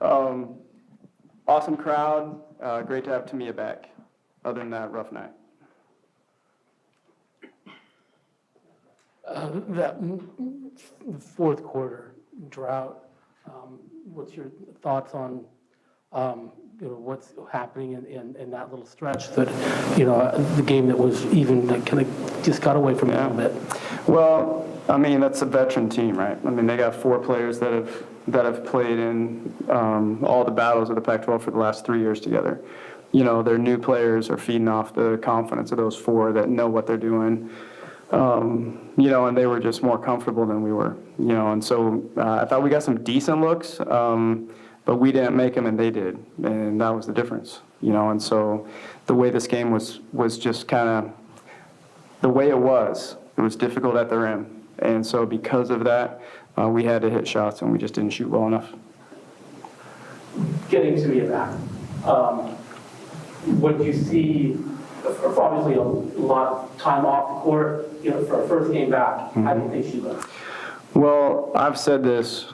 Um, awesome crowd. Great to have Tamia back. Other than that, rough night. That fourth quarter drought, what's your thoughts on, what's happening in that little stretch that, the game that was even, that kind of just got away from it a little bit? Well, I mean, that's a veteran team, right? I mean, they got 4 players that have played in all the battles of the Pac-12 for the last 3 years together. Their new players are feeding off the confidence of those 4 that know what they're doing. And they were just more comfortable than we were, and so I thought we got some decent looks, but we didn't make them and they did, and that was the difference, and so the way this game was just kind of the way it was difficult at the rim, and so because of that, we had to hit shots and we just didn't shoot well enough. Getting to you back, what you see, obviously a lot of time off the court, for our first game back, how do you think she looked? Well, I've said this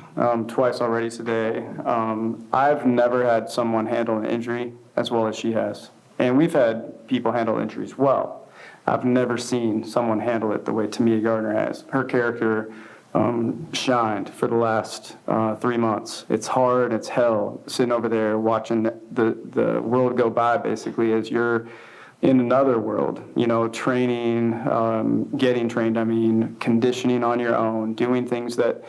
twice already today. I've never had someone handle an injury as well as she has. And we've had people handle injuries well. I've never seen someone handle it the way Tamia Gardner has. Her character shined for the last 3 months. It's hard, it's hell, sitting over there watching the world go by, basically, as you're in another world, training, getting trained, conditioning on your own, doing things that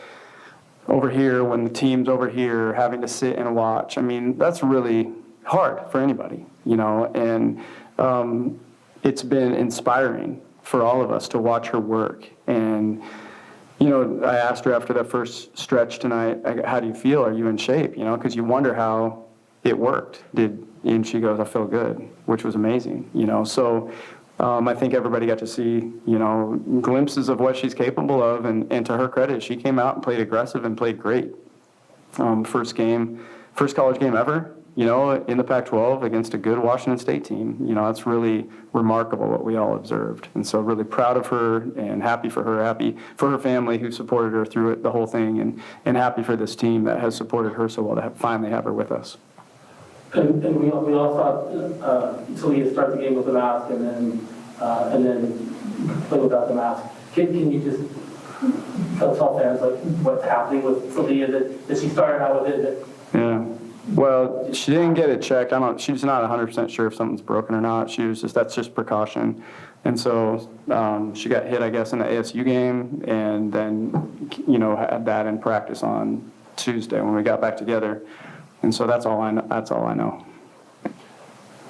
over here, when the team's over here, having to sit and watch. That's really hard for anybody, and it's been inspiring for all of us to watch her work. And, I asked her after that first stretch tonight, how do you feel? Are you in shape? Because you wonder how it worked. And she goes, I feel good, which was amazing, So I think everybody got to see, glimpses of what she's capable of. And to her credit, she came out and played aggressive and played great. First college game ever, in the Pac-12 against a good Washington State team. That's really remarkable what we all observed. And so really proud of her and happy for her family who supported her through it, the whole thing, and happy for this team that has supported her so well to finally have her with us. And we all thought Talia start the game with a mask and then play without the mask. Can you just tell fans what's happening with Talia that she started out with it? Yeah. Well, she didn't get it checked. She's not 100% sure if something's broken or not. That's just precaution. And so she got hit, I guess, in the ASU game, and then had that in practice on Tuesday when we got back together. And so that's all I know.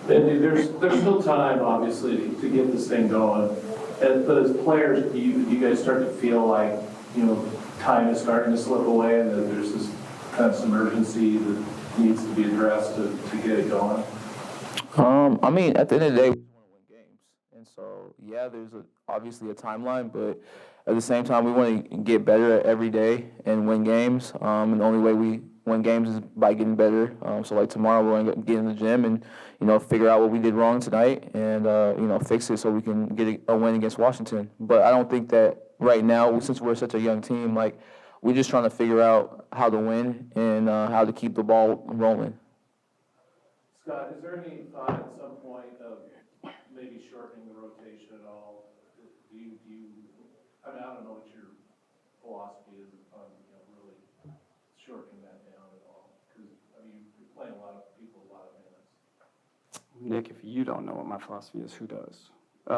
And there's still time, obviously, to get this thing going. But as players, you guys start to feel like, time is starting to slip away and that there's this kind of some urgency that needs to be addressed to get it going? At the end of the day, we want to win games. And so, yeah, there's obviously a timeline, but at the same time, we want to get better every day and win games. And the only way we win games is by getting better. So like tomorrow, we're going to get in the gym and, figure out what we did wrong tonight and, fix it so we can get a win against Washington. But I don't think that right now, since we're such a young team, we're just trying to figure out how to win and how to keep the ball rolling. Scott, is there any thought at some point of maybe shortening the rotation at all? I don't know what your philosophy is on really shortening that down at all, because you're playing a lot of people a lot of minutes. Nick, if you don't know what my philosophy is, who does? I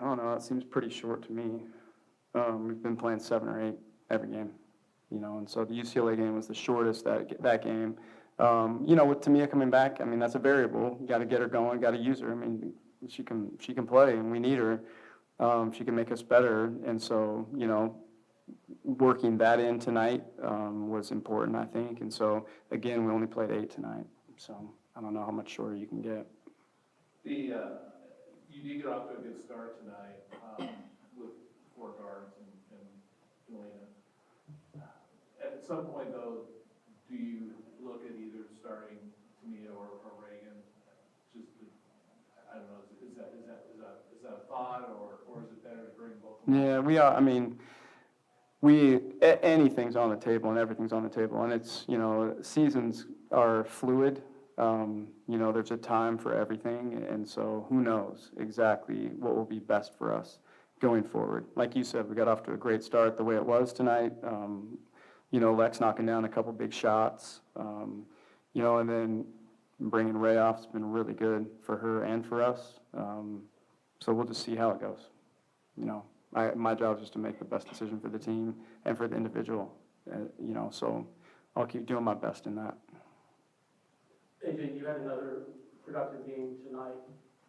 don't know. It seems pretty short to me. We've been playing 7 or 8 every game, and so the UCLA game was the shortest that game. With Tamia coming back, that's a variable. You got to get her going, got to use her. She can play, and we need her. She can make us better, and so working that in tonight was important, I think. And so again, we only played 8 tonight, so I don't know how much shorter you can get. You did get off to a good start tonight with 4 guards and Yeaney. At some point, though, do you look at either starting Tamia or Reagan? I don't know. Is that a thought, or is it better to bring both of them? Yeah, we are. anything's on the table and everything's on the table. And it's, seasons are fluid. There's a time for everything. And so who knows exactly what will be best for us going forward. Like you said, we got off to a great start the way it was tonight. Lex knocking down a couple big shots. And then bringing Ray off has been really good for her and for us. So we'll just see how it goes. My job is just to make the best decision for the team and for the individual, so I'll keep doing my best in that. AJ, you had another productive game tonight,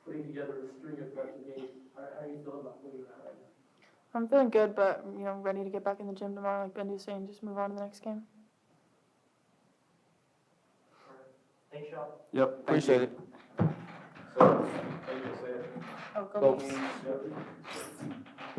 putting together a string of productive games. How are you feeling about where you're at right now? I'm feeling good, but, ready to get back in the gym tomorrow, like Bendy was saying, just move on to the next game. Thanks, Sean. Yep. Appreciate it. So, like you said, Oh, go both Bees. games,